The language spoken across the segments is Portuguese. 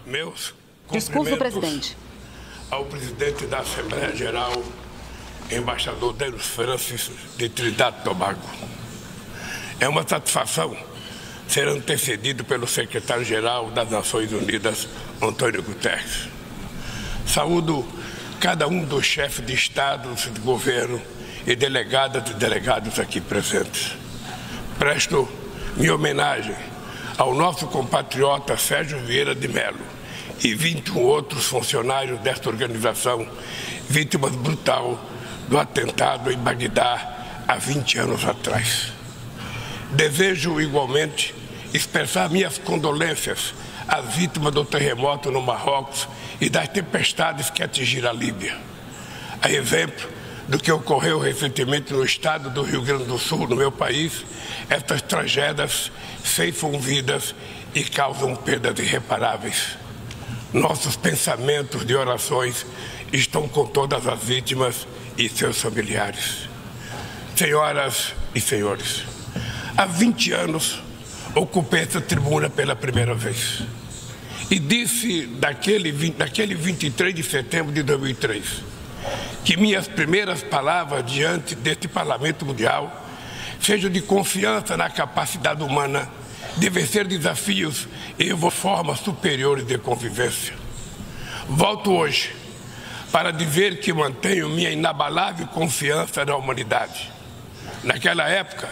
Meus Discurso, presidente. Ao presidente da Assembleia Geral, embaixador Denis Francis, de Trinidad e Tobago. É uma satisfação ser antecedido pelo secretário-geral das Nações Unidas, Antônio Guterres. Saúdo cada um dos chefes de Estado, de governo e delegadas e delegados aqui presentes. Presto minha homenagem ao nosso compatriota Sérgio Vieira de Mello e 21 outros funcionários desta organização, vítimas brutal do atentado em Bagdá há 20 anos atrás. Desejo igualmente expressar minhas condolências às vítimas do terremoto no Marrocos e das tempestades que atingiram a Líbia. A exemplo do que ocorreu recentemente no estado do Rio Grande do Sul, no meu país, estas tragédias ceifam vidas e causam perdas irreparáveis. Nossos pensamentos de orações estão com todas as vítimas e seus familiares. Senhoras e senhores, há 20 anos ocupei essa tribuna pela primeira vez e disse naquele 23 de setembro de 2003 que minhas primeiras palavras diante deste Parlamento Mundial sejam de confiança na capacidade humana de vencer desafios e formas superiores de convivência. Volto hoje para dizer que mantenho minha inabalável confiança na humanidade. Naquela época,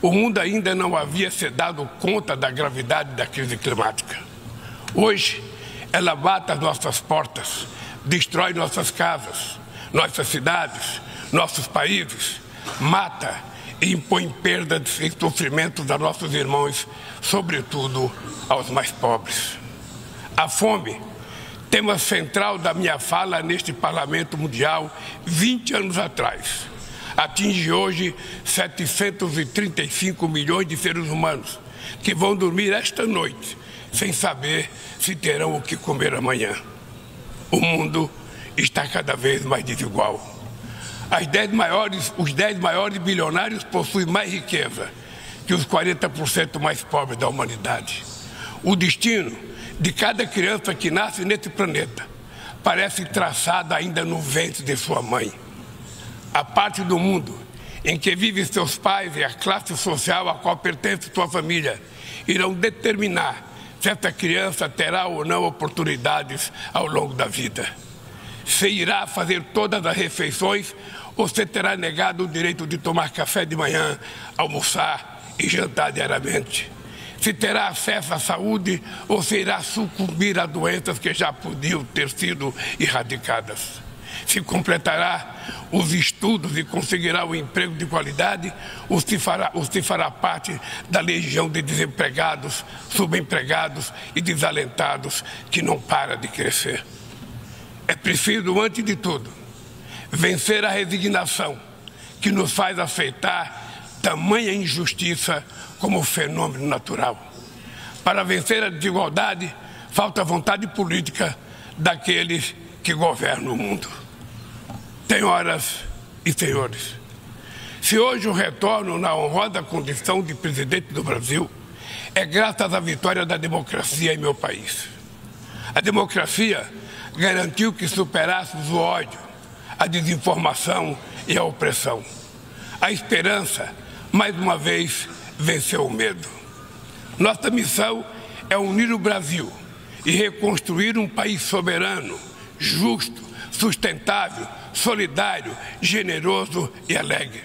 o mundo ainda não havia se dado conta da gravidade da crise climática. Hoje, ela bate às nossas portas, destrói nossas casas, nossas cidades, nossos países, mata e impõe perdas e sofrimentos a nossos irmãos, sobretudo aos mais pobres. A fome, tema central da minha fala neste Parlamento Mundial 20 anos atrás, atinge hoje 735 milhões de seres humanos que vão dormir esta noite sem saber se terão o que comer amanhã. O mundo está cada vez mais desigual. Os 10 maiores bilionários possuem mais riqueza que os 40% mais pobres da humanidade. O destino de cada criança que nasce nesse planeta parece traçado ainda no ventre de sua mãe. A parte do mundo em que vivem seus pais e a classe social a qual pertence sua família irão determinar se essa criança terá ou não oportunidades ao longo da vida. Se irá fazer todas as refeições ou se terá negado o direito de tomar café de manhã, almoçar e jantar diariamente. Se terá acesso à saúde ou se irá sucumbir a doenças que já podiam ter sido erradicadas. Se completará os estudos e conseguirá um emprego de qualidade ou se fará parte da legião de desempregados, subempregados e desalentados que não para de crescer. É preciso, antes de tudo, vencer a resignação que nos faz aceitar tamanha injustiça como fenômeno natural. Para vencer a desigualdade, falta vontade política daqueles que governam o mundo. Senhoras e senhores, se hoje eu retorno na honrosa condição de presidente do Brasil, é graças à vitória da democracia em meu país. A democracia garantiu que superássemos o ódio, a desinformação e a opressão. A esperança, mais uma vez, venceu o medo. Nossa missão é unir o Brasil e reconstruir um país soberano, justo, sustentável, solidário, generoso e alegre.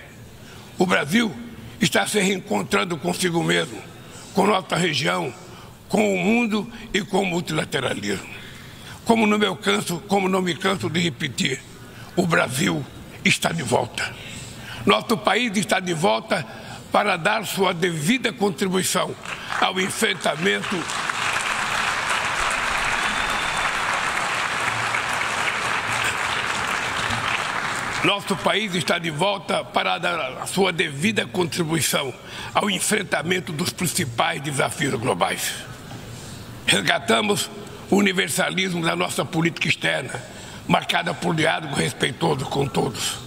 O Brasil está se reencontrando consigo mesmo, com nossa região, com o mundo e com o multilateralismo. Como não me canso de repetir, o Brasil está de volta. Nosso país está de volta para dar sua devida contribuição ao enfrentamento Nosso país está de volta para dar a sua devida contribuição ao enfrentamento dos principais desafios globais. Resgatamos o universalismo da nossa política externa, marcada por diálogo respeitoso com todos.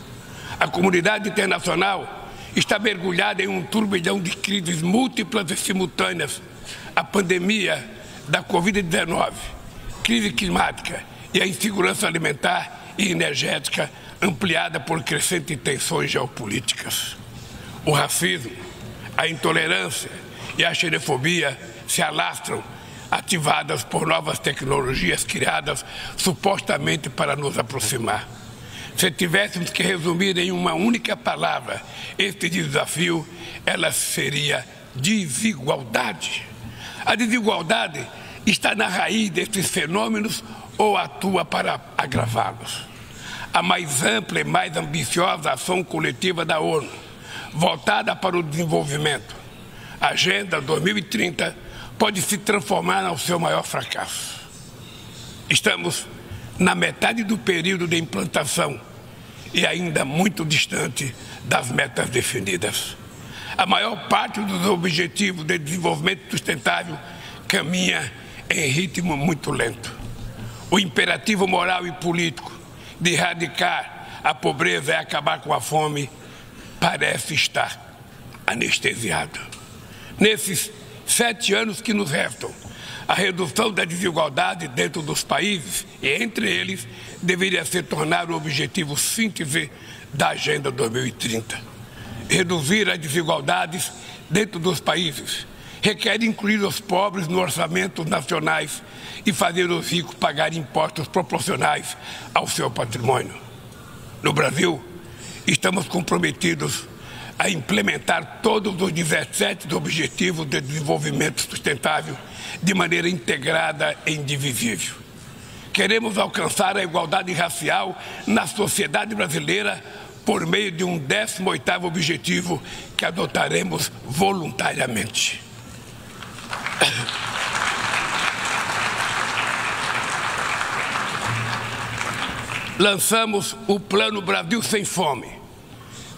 A comunidade internacional está mergulhada em um turbilhão de crises múltiplas e simultâneas. A pandemia da Covid-19 crise climática e a insegurança alimentar e energética ampliada por crescentes tensões geopolíticas. O racismo, a intolerância e a xenofobia se alastram, ativadas por novas tecnologias criadas supostamente para nos aproximar. Se tivéssemos que resumir em uma única palavra este desafio, ela seria desigualdade. A desigualdade está na raiz destes fenômenos ou atua para agravá-los. A mais ampla e mais ambiciosa ação coletiva da ONU, voltada para o desenvolvimento, a Agenda 2030, pode se transformar no seu maior fracasso. Estamos na metade do período de implantação e ainda muito distante das metas definidas. A maior parte dos objetivos de desenvolvimento sustentável caminha em ritmo muito lento. O imperativo moral e político de erradicar a pobreza e acabar com a fome parece estar anestesiado. Nesses 7 anos que nos restam, a redução da desigualdade dentro dos países e entre eles deveria se tornar o objetivo síntese da Agenda 2030. Reduzir as desigualdades dentro dos países requer incluir os pobres nos orçamentos nacionais e fazer os ricos pagar impostos proporcionais ao seu patrimônio. No Brasil, estamos comprometidos a implementar todos os 17 Objetivos de Desenvolvimento Sustentável de maneira integrada e indivisível. Queremos alcançar a igualdade racial na sociedade brasileira por meio de um 18º objetivo que adotaremos voluntariamente. Lançamos o Plano Brasil Sem Fome,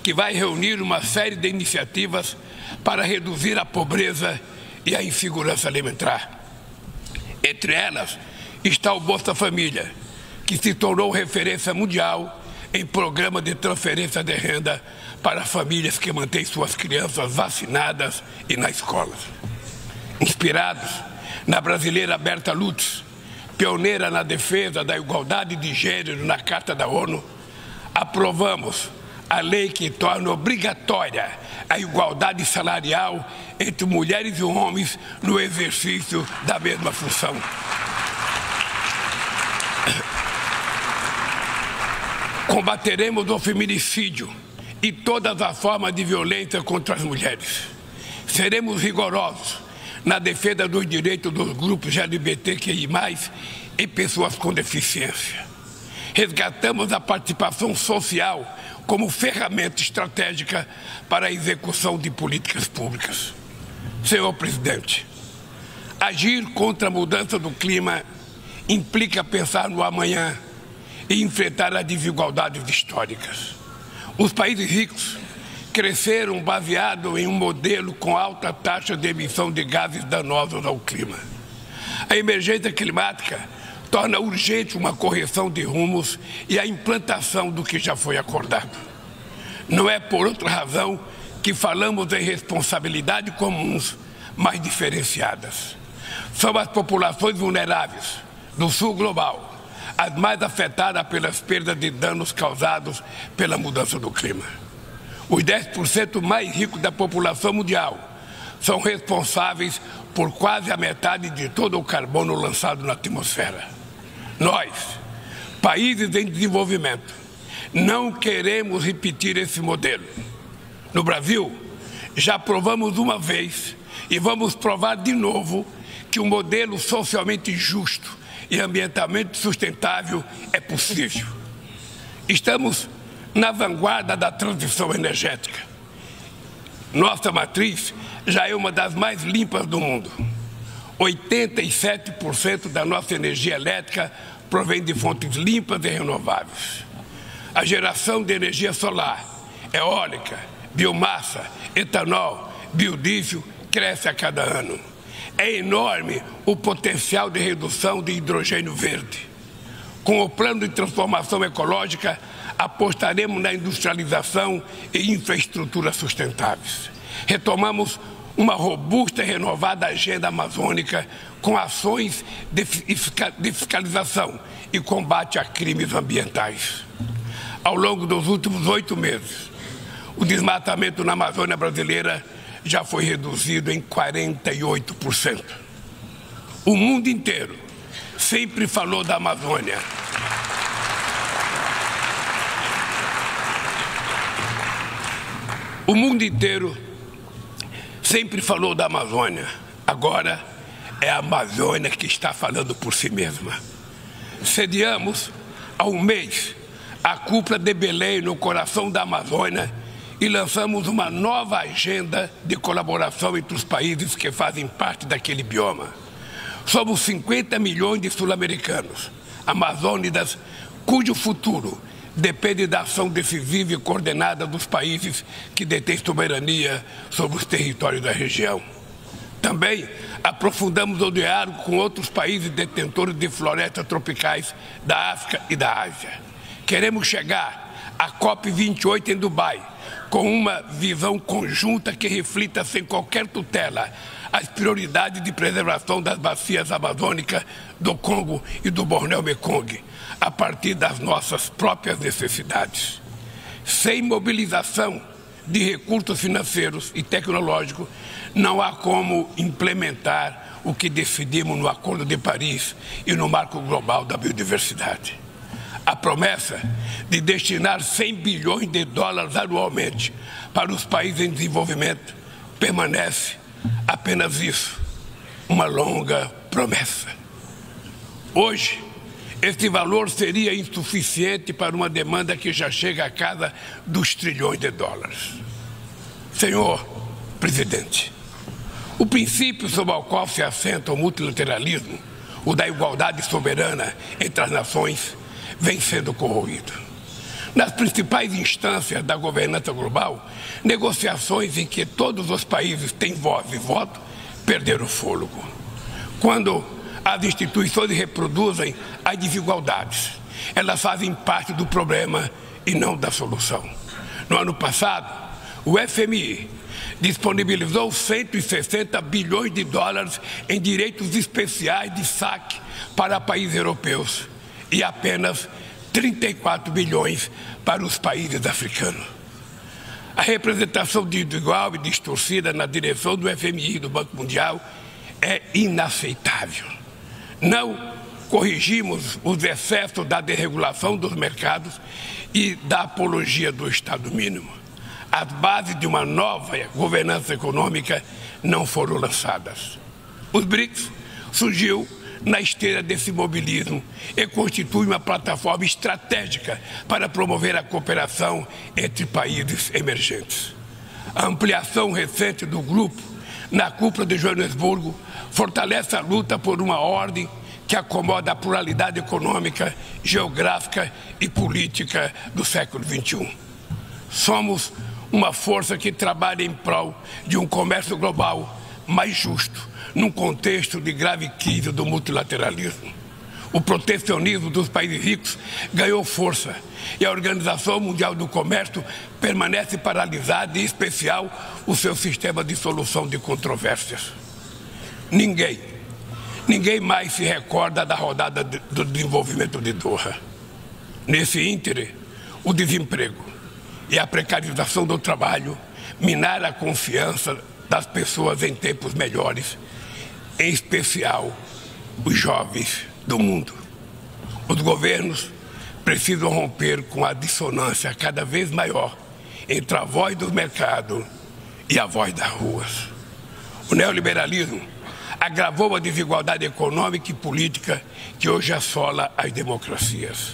que vai reunir uma série de iniciativas para reduzir a pobreza e a insegurança alimentar. Entre elas está o Bolsa Família, que se tornou referência mundial em programa de transferência de renda para famílias que mantêm suas crianças vacinadas e na escola. Inspirados na brasileira Berta Lutz, pioneira na defesa da igualdade de gênero na Carta da ONU, aprovamos a lei que torna obrigatória a igualdade salarial entre mulheres e homens no exercício da mesma função. Combateremos o feminicídio e todas as formas de violência contra as mulheres. Seremos rigorosos na defesa dos direitos dos grupos LGBTQI+, e pessoas com deficiência. Resgatamos a participação social como ferramenta estratégica para a execução de políticas públicas. Senhor Presidente, agir contra a mudança do clima implica pensar no amanhã e enfrentar as desigualdades históricas. Os países ricos cresceram baseado em um modelo com alta taxa de emissão de gases danosos ao clima. A emergência climática torna urgente uma correção de rumos e a implantação do que já foi acordado. Não é por outra razão que falamos em responsabilidades comuns, mas diferenciadas. São as populações vulneráveis do sul global as mais afetadas pelas perdas de danos causados pela mudança do clima. Os 10% mais ricos da população mundial são responsáveis por quase a metade de todo o carbono lançado na atmosfera. Nós, países em desenvolvimento, não queremos repetir esse modelo. No Brasil, já provamos uma vez e vamos provar de novo que um modelo socialmente justo e ambientalmente sustentável é possível. Estamos na vanguarda da transição energética. Nossa matriz já é uma das mais limpas do mundo. 87% da nossa energia elétrica provém de fontes limpas e renováveis. A geração de energia solar, eólica, biomassa, etanol, biodiesel cresce a cada ano. É enorme o potencial de redução de hidrogênio verde. Com o plano de transformação ecológica, apostaremos na industrialização e infraestruturas sustentáveis. Retomamos uma robusta e renovada agenda amazônica com ações de fiscalização e combate a crimes ambientais. Ao longo dos últimos 8 meses, o desmatamento na Amazônia brasileira já foi reduzido em 48%. O mundo inteiro sempre falou da Amazônia. O mundo inteiro sempre falou da Amazônia. Agora é a Amazônia que está falando por si mesma. Sediamos há um mês a cúpula de Belém no coração da Amazônia e lançamos uma nova agenda de colaboração entre os países que fazem parte daquele bioma. Somos 50 milhões de sul-americanos, amazônidas, cujo futuro depende da ação decisiva e coordenada dos países que detêm soberania sobre os territórios da região. Também aprofundamos o diálogo com outros países detentores de florestas tropicais da África e da Ásia. Queremos chegar à COP28 em Dubai com uma visão conjunta que reflita sem qualquer tutela as prioridades de preservação das bacias amazônicas do Congo e do Bornéu-Mekong, a partir das nossas próprias necessidades. Sem mobilização de recursos financeiros e tecnológicos, não há como implementar o que decidimos no Acordo de Paris e no Marco Global da Biodiversidade. A promessa de destinar 100 bilhões de dólares anualmente para os países em desenvolvimento permanece apenas isso, uma longa promessa. Hoje, esse valor seria insuficiente para uma demanda que já chega à casa dos trilhões de dólares. Senhor Presidente, o princípio sobre o qual se assenta o multilateralismo, o da igualdade soberana entre as nações, vem sendo corroído. Nas principais instâncias da governança global, negociações em que todos os países têm voz e voto perderam o fôlego. Quando as instituições reproduzem as desigualdades, elas fazem parte do problema e não da solução. No ano passado, o FMI disponibilizou 160 bilhões de dólares em direitos especiais de saque para países europeus e apenas 34 bilhões para os países africanos. A representação desigual e distorcida na direção do FMI e do Banco Mundial é inaceitável. Não corrigimos os excessos da desregulação dos mercados e da apologia do Estado mínimo. As bases de uma nova governança econômica não foram lançadas. Os BRICS surgiu na esteira desse mobilismo e constitui uma plataforma estratégica para promover a cooperação entre países emergentes. A ampliação recente do grupo na cúpula de Joanesburgo fortalece a luta por uma ordem que acomoda a pluralidade econômica, geográfica e política do século XXI. Somos uma força que trabalha em prol de um comércio global mais justo, num contexto de grave crise do multilateralismo. O protecionismo dos países ricos ganhou força e a Organização Mundial do Comércio permanece paralisada, em especial o seu sistema de solução de controvérsias. Ninguém mais se recorda da rodada do desenvolvimento de Doha. Nesse íntere, o desemprego e a precarização do trabalho minaram a confiança das pessoas em tempos melhores, em especial os jovens do mundo. Os governos precisam romper com a dissonância cada vez maior entre a voz do mercado e a voz das ruas. O neoliberalismo agravou a desigualdade econômica e política que hoje assola as democracias.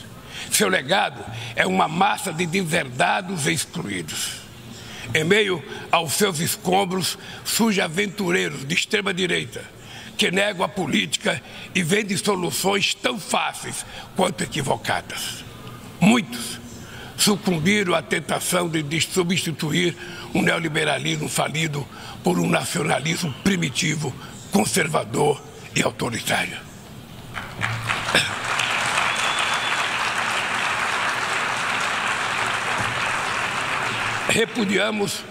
Seu legado é uma massa de deserdados e excluídos. Em meio aos seus escombros, surgem aventureiros de extrema-direita que negam a política e vendem soluções tão fáceis quanto equivocadas. Muitos sucumbiram à tentação de substituir um neoliberalismo falido por um nacionalismo primitivo, conservador e autoritário. Repudiamos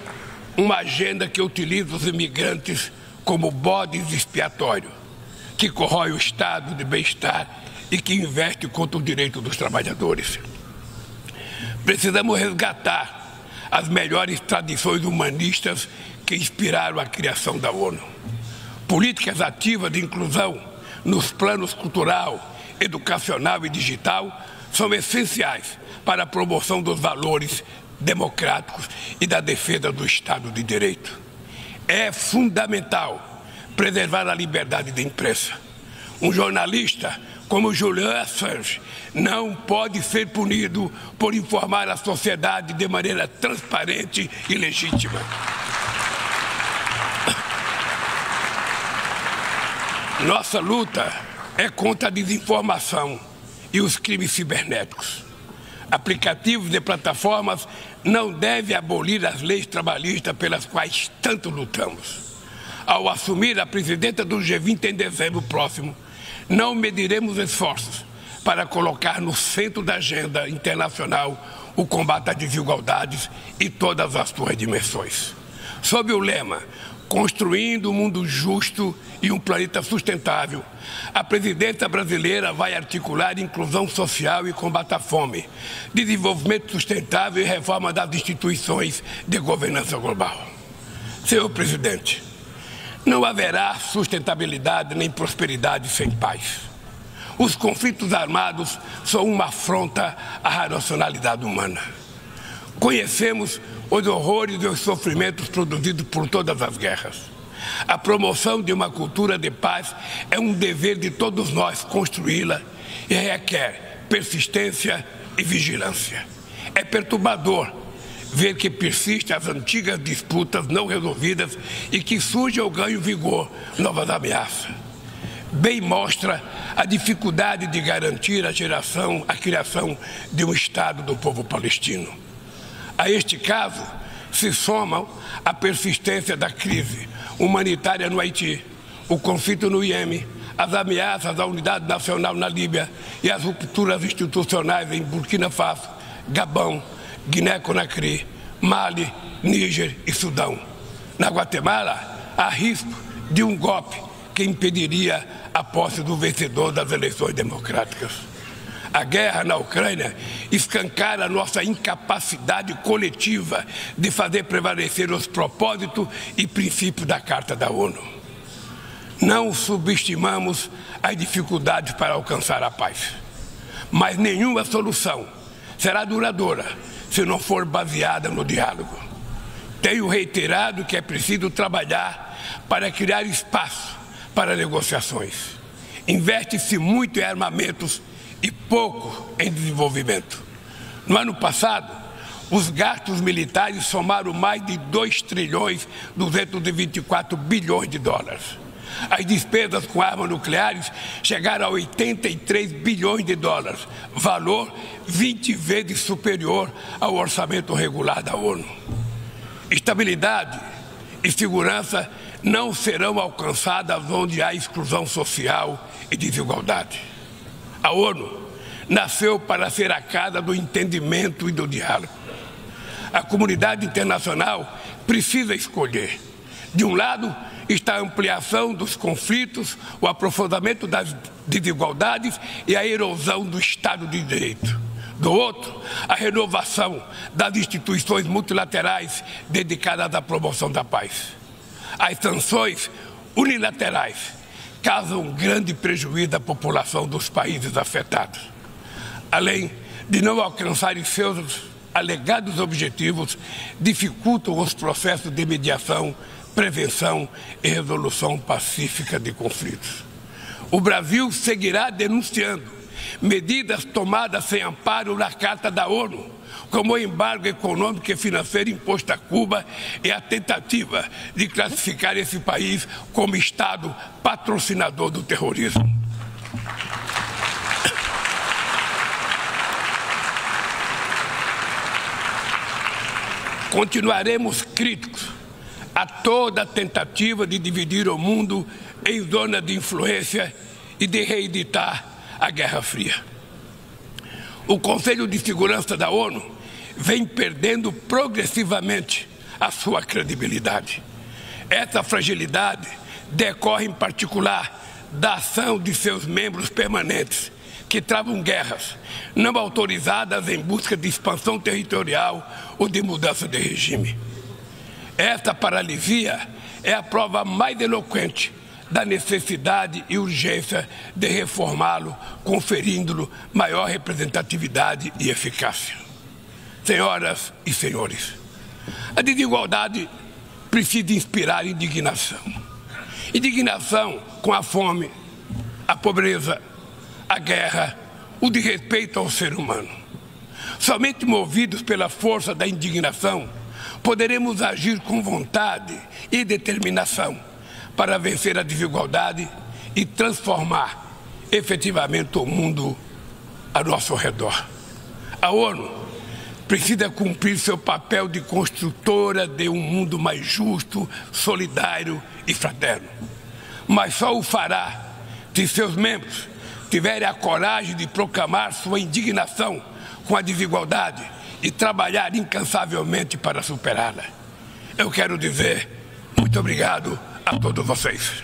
uma agenda que utiliza os imigrantes como bodes expiatórios, que corrói o estado de bem-estar e que investe contra o direito dos trabalhadores. Precisamos resgatar as melhores tradições humanistas que inspiraram a criação da ONU. Políticas ativas de inclusão nos planos cultural, educacional e digital são essenciais para a promoção dos valores democráticos e da defesa do Estado de Direito. É fundamental preservar a liberdade de imprensa. Um jornalista como Julian Assange não pode ser punido por informar a sociedade de maneira transparente e legítima. Nossa luta é contra a desinformação e os crimes cibernéticos. Aplicativos de plataformas não devem abolir as leis trabalhistas pelas quais tanto lutamos. Ao assumir a presidenta do G20 em dezembro próximo, não mediremos esforços para colocar no centro da agenda internacional o combate às desigualdades e todas as suas dimensões. Sob o lema Construindo um mundo justo e um planeta sustentável, a presidência brasileira vai articular inclusão social e combate à fome, desenvolvimento sustentável e reforma das instituições de governança global. Senhor presidente, não haverá sustentabilidade nem prosperidade sem paz. Os conflitos armados são uma afronta à racionalidade humana. Conhecemos os horrores e os sofrimentos produzidos por todas as guerras. A promoção de uma cultura de paz é um dever de todos nós construí-la e requer persistência e vigilância. É perturbador ver que persistem as antigas disputas não resolvidas e que surgem ou ganham vigor novas ameaças. Bem mostra a dificuldade de garantir a criação de um Estado do povo palestino. A este caso se somam a persistência da crise humanitária no Haiti, o conflito no Iêmen, as ameaças à unidade nacional na Líbia e as rupturas institucionais em Burkina Faso, Gabão, Guiné-Conakry, Mali, Níger e Sudão. Na Guatemala, há risco de um golpe que impediria a posse do vencedor das eleições democráticas. A guerra na Ucrânia escancara nossa incapacidade coletiva de fazer prevalecer os propósitos e princípios da Carta da ONU. Não subestimamos as dificuldades para alcançar a paz, mas nenhuma solução será duradoura se não for baseada no diálogo. Tenho reiterado que é preciso trabalhar para criar espaço para negociações. Investe-se muito em armamentos e pouco em desenvolvimento. No ano passado, os gastos militares somaram mais de 2,224 bilhões de dólares. As despesas com armas nucleares chegaram a 83 bilhões de dólares, valor 20 vezes superior ao orçamento regular da ONU. Estabilidade e segurança não serão alcançadas onde há exclusão social e desigualdade. A ONU nasceu para ser a casa do entendimento e do diálogo. A comunidade internacional precisa escolher. De um lado está a ampliação dos conflitos, o aprofundamento das desigualdades e a erosão do Estado de Direito. Do outro, a renovação das instituições multilaterais dedicadas à promoção da paz. As sanções unilaterais causam grande prejuízo à população dos países afetados. Além de não alcançarem seus alegados objetivos, dificultam os processos de mediação, prevenção e resolução pacífica de conflitos. O Brasil seguirá denunciando medidas tomadas sem amparo na Carta da ONU, como o embargo econômico e financeiro imposto a Cuba e a tentativa de classificar esse país como Estado patrocinador do terrorismo. Continuaremos críticos a toda tentativa de dividir o mundo em zona de influência e de reeditar a Guerra Fria. O Conselho de Segurança da ONU vem perdendo progressivamente a sua credibilidade. Essa fragilidade decorre, em particular, da ação de seus membros permanentes, que travam guerras não autorizadas em busca de expansão territorial ou de mudança de regime. Esta paralisia é a prova mais eloquente da necessidade e urgência de reformá-lo, conferindo-lhe maior representatividade e eficácia. Senhoras e senhores, a desigualdade precisa inspirar indignação. Indignação com a fome, a pobreza, a guerra, o desrespeito ao ser humano. Somente movidos pela força da indignação, poderemos agir com vontade e determinação para vencer a desigualdade e transformar efetivamente o mundo a nosso redor. A ONU precisa cumprir seu papel de construtora de um mundo mais justo, solidário e fraterno. Mas só o fará se seus membros tiverem a coragem de proclamar sua indignação com a desigualdade e trabalhar incansavelmente para superá-la. Eu quero dizer muito obrigado a todos vocês.